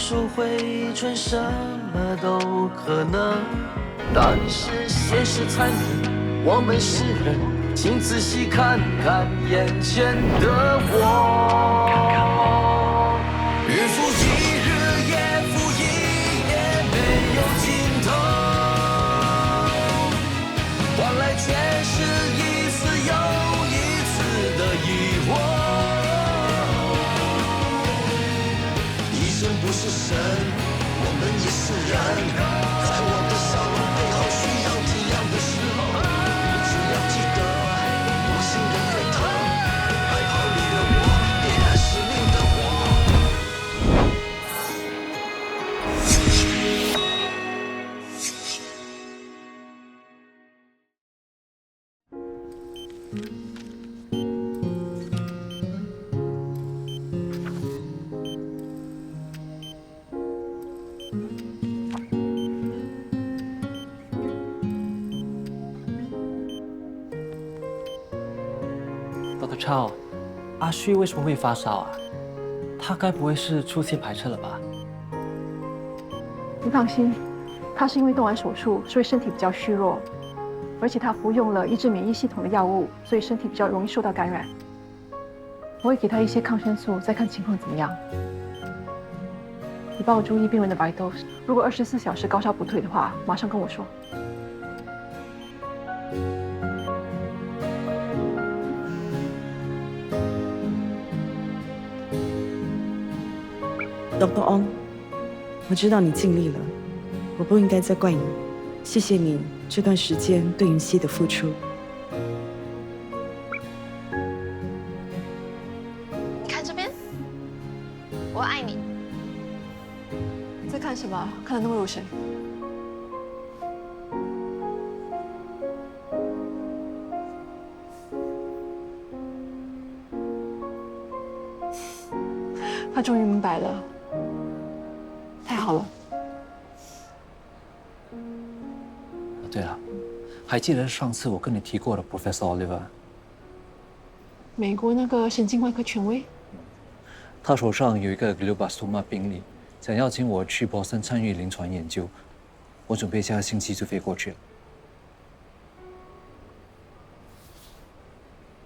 树回春，什么都可能。但是现实残忍，我们是人，请仔细看看眼前的我。日复一日，夜复一夜，没有尽头，换来全是一次又一次的疑惑。医生不是神，我们也是人，在我的笑容背后需要体谅的时候，你只要记得我心的沸腾，害怕离了我，点燃使命的火。Dr. Chow， 阿旭为什么会发烧啊？他该不会是出现排斥了吧？你放心，他是因为动完手术，所以身体比较虚弱，而且他服用了抑制免疫系统的药物，所以身体比较容易受到感染。我会给他一些抗生素，再看情况怎么样。你帮我注意病人的vitals，如果24小时高烧不退的话，马上跟我说。Dr. Ong， 我知道你尽力了，我不应该再怪你。谢谢你这段时间对云溪的付出。你看这边，我爱你。在看什么？看得那么入神。他终于明白了，太好了。对了，还记得上次我跟你提过的 Professor Oliver？ 美国那个神经外科权威，他手上有一个 glioblastoma 病例，想邀请我去波士顿参与临床研究。我准备下个星期就飞过去了。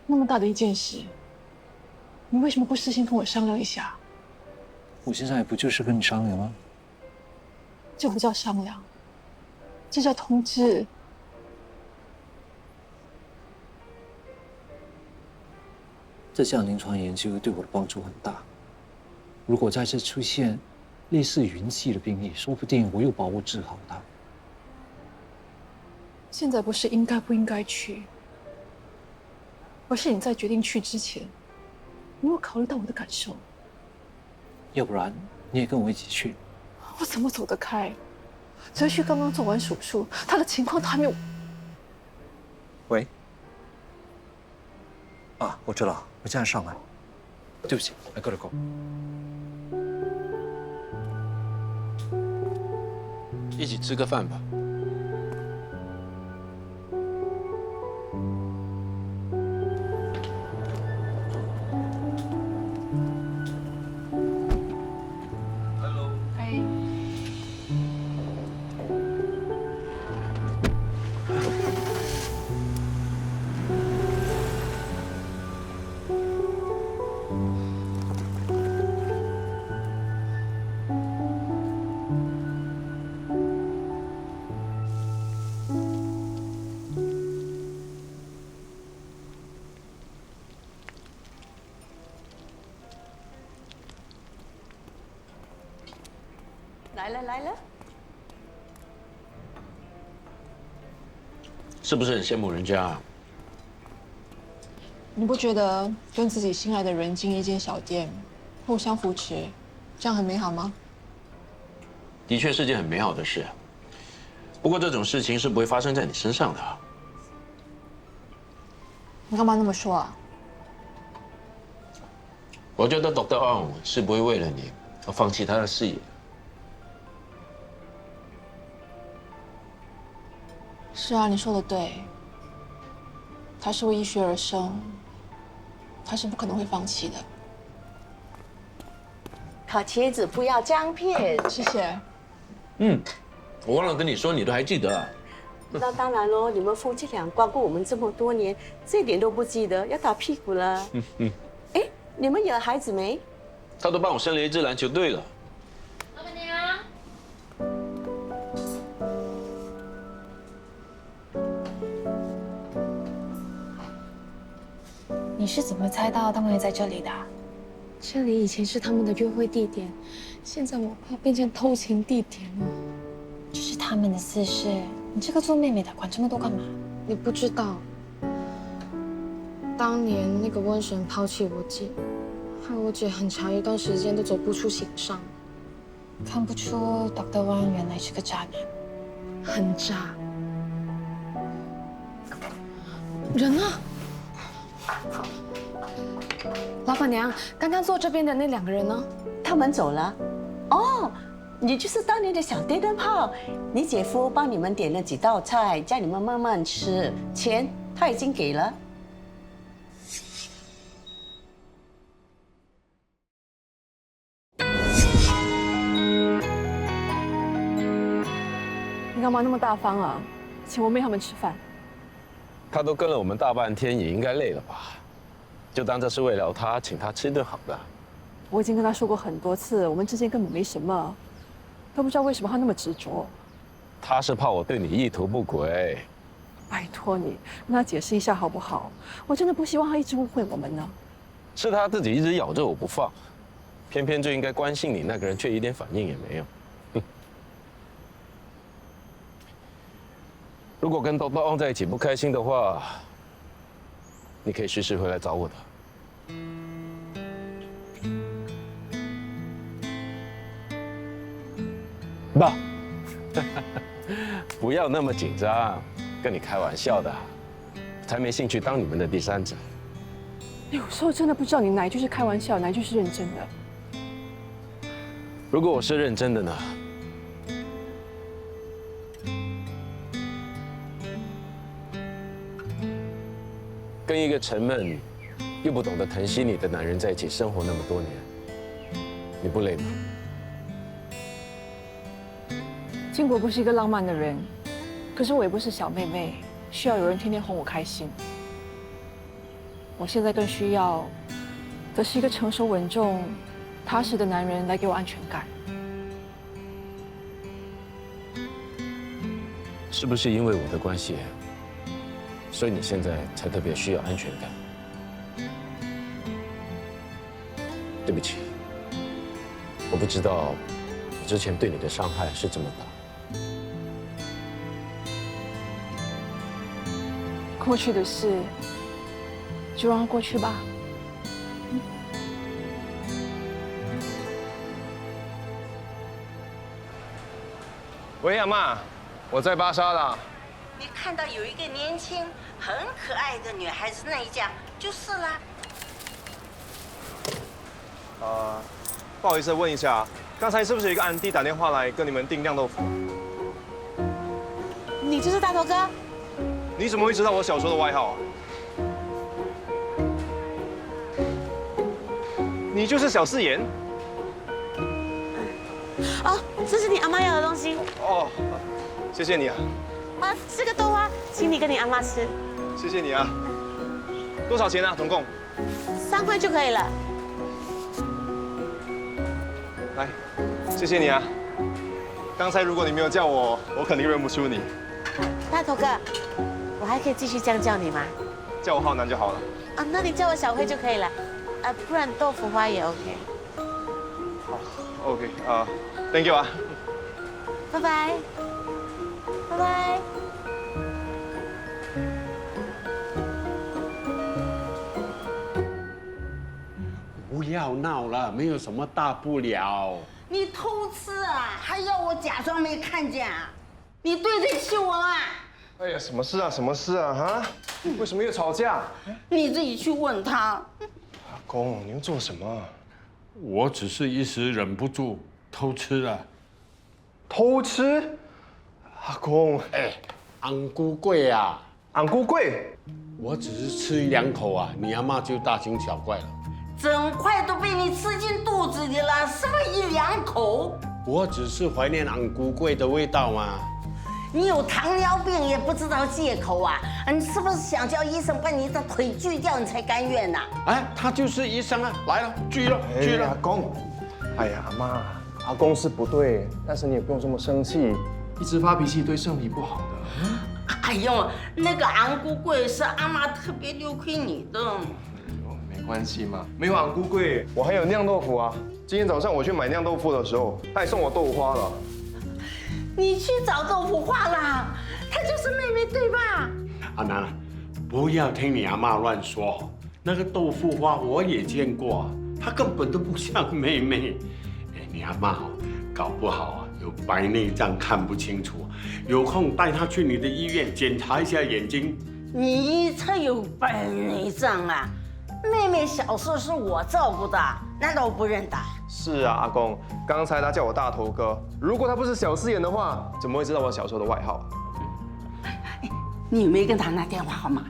那么大的一件事，你为什么不事先跟我商量一下？我现在不就是跟你商量吗？这不叫商量，这叫通知。这项临床研究对我的帮助很大。如果再次出现类似云系的病例，说不定我有把握治好它。现在不是应该不应该去，而是你在决定去之前，你有考虑到我的感受。要不然你也跟我一起去。我怎么走得开？哲旭刚刚做完手术，他的情况都还没有。喂。啊，我知道，我现在上来。对不起 ，I gotta go。一起吃个饭吧。哎，来了。是不是很羡慕人家啊？你不觉得跟自己心爱的人经营一间小店，互相扶持，这样很美好吗？的确是件很美好的事。不过这种事情是不会发生在你身上的。你干嘛那么说啊？我觉得 Dr. Ong 是不会为了你而放弃他的事业。是啊，你说的对。他是为医学而生，他是不可能会放弃的。烤茄子不要姜片。谢谢。我忘了跟你说，你都还记得啊。那当然喽，你们夫妻俩光顾我们这么多年，这点都不记得，要打屁股了。哎，你们有孩子没？他都帮我生了一支篮球队了。老板娘，你是怎么猜到他们会在这里的？这里以前是他们的约会地点，现在我怕变成偷情地点了。这是他们的私事，你这个做妹妹的管这么多干嘛？你不知道，当年那个瘟神抛弃我姐，害我姐很长一段时间都走不出刑伤，看不出 Dr. Wang 原来是个渣男。很渣。人呢？老板娘，刚刚坐这边的那2个人呢？他们走了。哦，你就是当年的小电灯泡。你姐夫帮你们点了几道菜，叫你们慢慢吃，钱他已经给了。你干嘛那么大方啊？请我妹他们吃饭。他都跟了我们大半天，也应该累了吧？就当这是为了他，请他吃一顿好的。我已经跟他说过很多次，我们之间根本没什么，都不知道为什么他那么执着。他是怕我对你意图不轨。拜托你跟他解释一下好不好？我真的不希望他一直误会我们呢。是他自己一直咬着我不放，偏偏最应该关心你那个人却一点反应也没有。如果跟Dr. Wang在一起不开心的话，你可以随时回来找我的。爸，不要那么紧张，跟你开玩笑的，才没兴趣当你们的第三者。有时候真的不知道你哪一句是开玩笑，哪一句是认真的。如果我是认真的呢？跟一个沉闷又不懂得疼惜你的男人在一起生活那么多年，你不累吗？金国不是一个浪漫的人，可是我也不是小妹妹，需要有人天天哄我开心。我现在更需要的是一个成熟稳重、踏实的男人来给我安全感。是不是因为我的关系，所以你现在才特别需要安全感？对不起，我不知道我之前对你的伤害是这么大。过去的事就让它过去吧。喂，阿妈，我在巴沙啦。你看到有一个年轻、很可爱的女孩子那一家就是啦。不好意思，问一下，刚才是不是有一个安迪打电话来跟你们订酿豆腐？你就是大头哥？你怎么会知道我小时候的外号啊？你就是小四眼。哦，这是你阿妈要的东西。哦，谢谢你啊。啊，这个豆花，请你跟你阿妈吃。谢谢你啊。多少钱啊？总共3块就可以了。来，谢谢你啊。刚才如果你没有叫我，我肯定认不出你。大头哥，我还可以继续这样叫你吗？叫我浩南就好了。啊，那你叫我小慧就可以了。不然豆腐花也 OK。好 ，OK，thank you 啊。拜拜。拜拜。不要闹了，没有什么大不了。你偷吃啊，还要我假装没看见啊？你对得起我吗？哎呀，什么事啊？什么事啊？哈？为什么又吵架？你自己去问他。阿公，你又做什么？我只是一时忍不住偷吃了。偷吃？阿公，哎，昂菇贵啊！昂菇贵？我只是吃1、2口啊，你阿妈就大惊小怪了。整块都被你吃进肚子里了，什么1-2口？我只是怀念昂菇桂的味道嘛。你有糖尿病也不知道借口啊！你是不是想叫医生把你的腿锯掉，你才甘愿呐？哎，他就是医生啊，来了，锯了，锯了。阿公，哎呀，妈，阿公是不对，但是你也不用这么生气，一直发脾气对身体不好的。哎呦，那个昂菇桂是阿妈特别留给你的。没关系嘛，没有昂菇桂，我还有酿豆腐啊。今天早上我去买酿豆腐的时候，他还送我豆腐花了。你去找豆腐花啦，她就是妹妹对吧？阿南，不要听你阿妈乱说，那个豆腐花我也见过，她根本都不像妹妹。哎，你阿妈哦，搞不好啊有白内障看不清楚，有空带她去你的医院检查一下眼睛。你才有白内障啊！妹妹小时候是我照顾的，难道我不认得？是啊，阿公，刚才他叫我大头哥，如果他不是小四眼的话，怎么会知道我小时候的外号？你有没有跟他拿电话号码？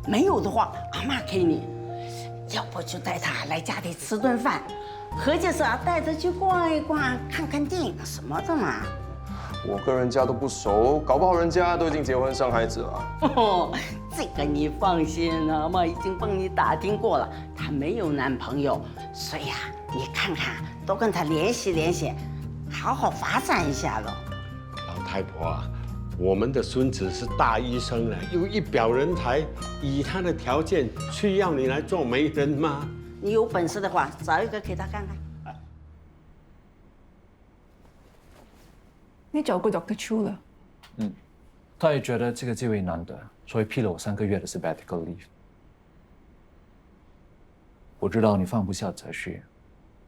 没有的话，阿妈给你。要不就带他来家里吃顿饭，或者是带他去逛一逛、看看电影什么的嘛。我跟人家都不熟，搞不好人家都已经结婚生孩子了。哦，这个你放心，阿妈已经帮你打听过了，她没有男朋友，所以你看看，多跟她联系联系，好好发展一下喽。老太婆啊，我们的孙子是大医生了，又一表人才，以他的条件，需要你来做媒人吗？你有本事的话，找一个给他看看。你找过 Dr. Chu 了？他也觉得这个机会难得，所以批了我3个月的 sabbatical leave。我知道你放不下哲旭，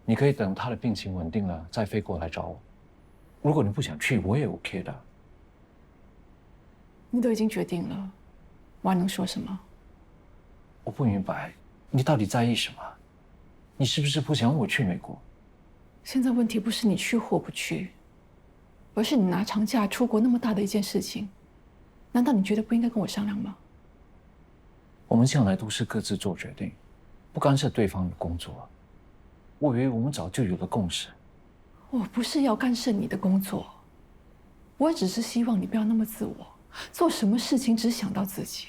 你可以等他的病情稳定了再飞过来找我。如果你不想去，我也 OK 的。你都已经决定了，我还能说什么？我不明白，你到底在意什么？你是不是不想我去美国？现在问题不是你去或不去，而是你拿长假出国那么大的一件事情，难道你觉得不应该跟我商量吗？我们向来都是各自做决定，不干涉对方的工作。我以为我们早就有了共识。我不是要干涉你的工作，我只是希望你不要那么自我，做什么事情只想到自己。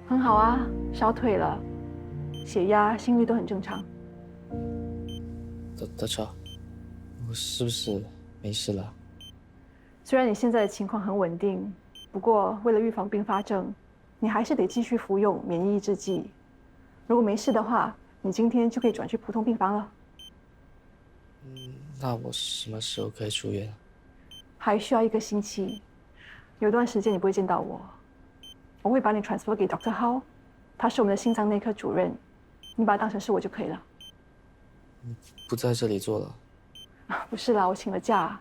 很好啊，小腿了，血压、心率都很正常。德超，我是不是没事了？虽然你现在的情况很稳定，不过为了预防并发症，你还是得继续服用免疫抑制剂。如果没事的话，你今天就可以转去普通病房了。那我什么时候可以出院？还需要1个星期，有段时间你不会见到我，我会把你 transfer 给 Dr. Hao， 他是我们的心脏内科主任，你把他当成是我就可以了。不在这里做了？不是啦，我请了假。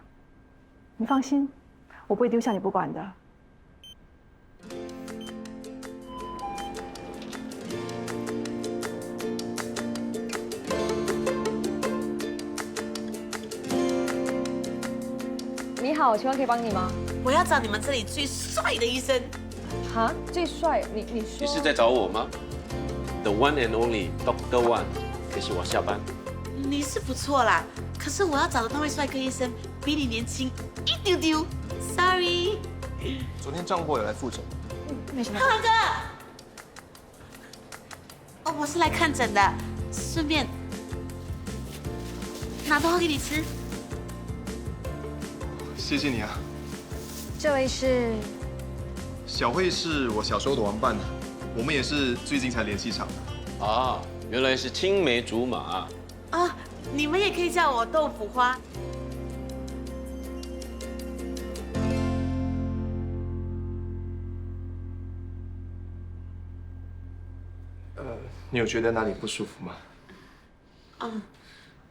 你放心，我不会丢下你不管的。你好，请问可以帮你吗？我要找你们这里最帅的医生。哈，最帅？你说？你是在找我吗 ？The one and only Dr. One， 可惜我下班。你是不错啦，可是我要找的那位帅哥医生比你年轻一丢丢。Sorry。昨天账货有来复诊。没什么。浩哥，哦，我是来看诊的，顺便拿豆花给你吃。谢谢你啊。这位是？小慧是我小时候的玩伴，我们也是最近才联系上的。啊，原来是青梅竹马。啊，你们也可以叫我豆腐花。你有觉得哪里不舒服吗？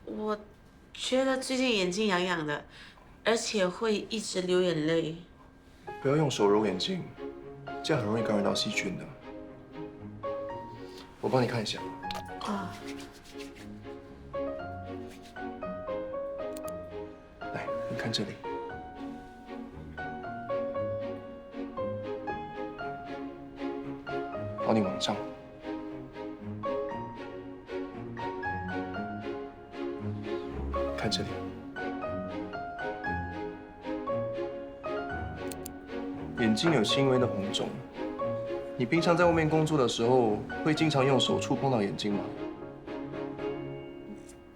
我觉得最近眼睛痒痒的，而且会一直流眼泪。不要用手揉眼睛，这样很容易感染到细菌的。我帮你看一下。来，你看这里。好，你往上。看这里。眼睛有轻微的红肿。你平常在外面工作的时候，会经常用手触碰到眼睛吗？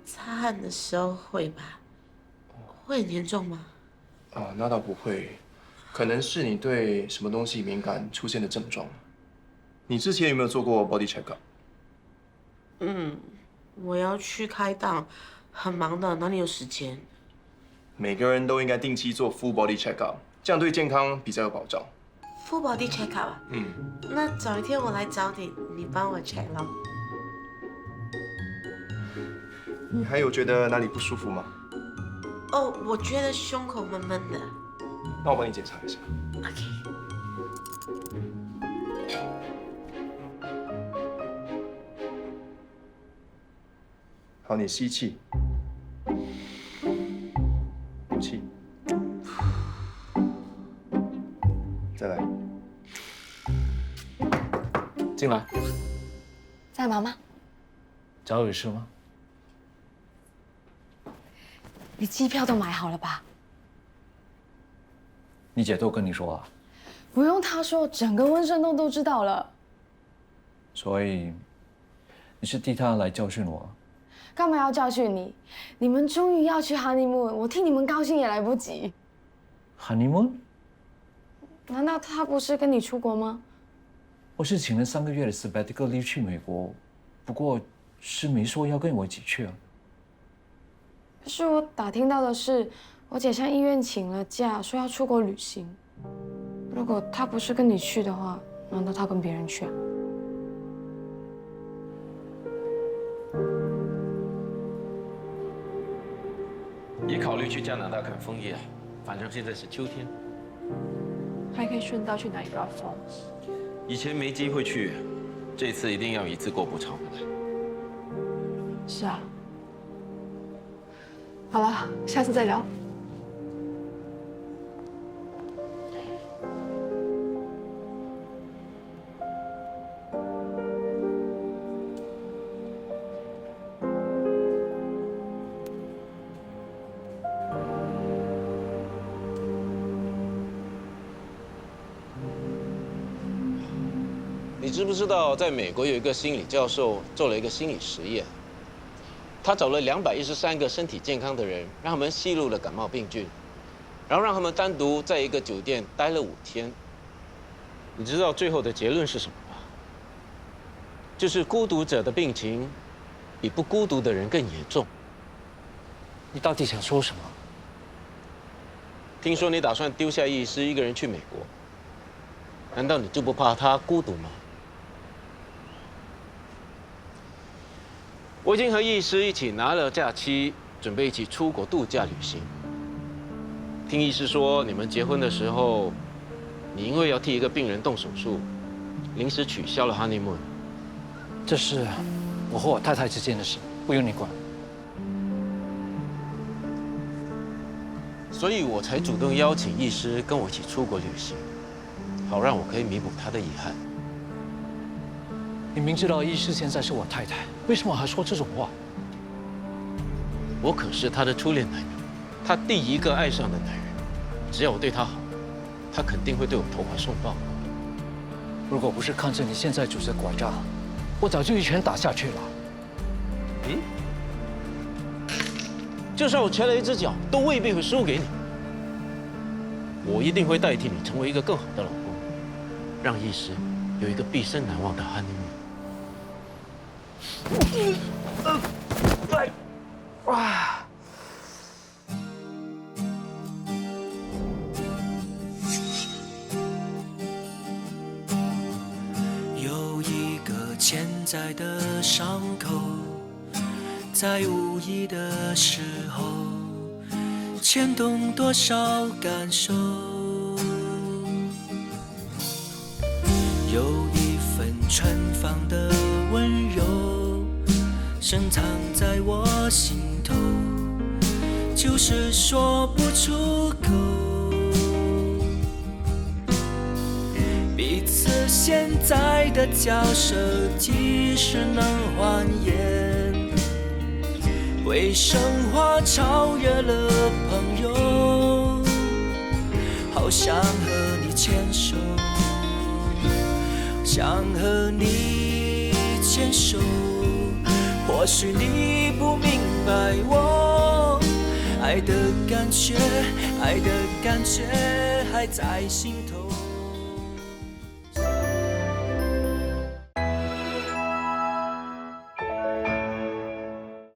擦汗的时候会吧？会很严重吗？那倒不会，可能是你对什么东西敏感出现的症状。你之前有没有做过 body check up？ 我要去开档，很忙的，哪里有时间？每个人都应该定期做 full body check up， 这样对健康比较有保障。Full body check up 啊？那找一天我来找你，你帮我 check 咯。你还有觉得哪里不舒服吗？我觉得胸口闷闷的。那我帮你检查一下。OK。好，你吸气，呼气，再来。进来。在忙吗？找有事吗？你机票都买好了吧？你姐都跟你说了。不用她说，整个温顺洞都知道了。所以，你是替她来教训我？干嘛要教训你？你们终于要去 honeymoon， 我替你们高兴也来不及。honeymoon？ 难道他不是跟你出国吗？我是请了3个月的 sabbatical leave 去美国，不过是没说要跟我一起去啊。可是我打听到的是，我姐向医院请了假，说要出国旅行。如果他不是跟你去的话，难道他跟别人去啊？也考虑去加拿大看枫叶，反正现在是秋天。还可以顺道去 Niagara Falls。以前没机会去，这次一定要一次过补偿回来。是啊。好了，下次再聊。你知不知道，在美国有一个心理教授做了一个心理实验，他找了213个身体健康的人，让他们吸入了感冒病菌，然后让他们单独在一个酒店待了5天。你知道最后的结论是什么吗？就是孤独者的病情比不孤独的人更严重。你到底想说什么？听说你打算丢下医师一个人去美国，难道你就不怕他孤独吗？我已经和医师一起拿了假期，准备一起出国度假旅行。听医师说，你们结婚的时候，你因为要替一个病人动手术，临时取消了 honeymoon。这是我和我太太之间的事，不用你管。所以我才主动邀请医师跟我一起出国旅行，好让我可以弥补他的遗憾。你明知道医师现在是我太太，为什么还说这种话？我可是他的初恋男友，他第一个爱上的男人。只要我对他好，他肯定会对我投怀送抱。如果不是看着你现在拄着拐杖，我早就一拳打下去了。嗯？就算我瘸了一只脚，都未必会输给你。我一定会代替你成为一个更好的老公，让医师有一个毕生难忘的honeymoon。有一个潜在的伤口，在无意的时候牵动多少感受，有一份春芳的温柔深藏在我心头，就是说不出口。彼此现在的交涉，即使能还原，为生活超越了朋友。好想和你牵手，想和你牵手。或许你不明白我爱的感觉，爱的感觉还在心头。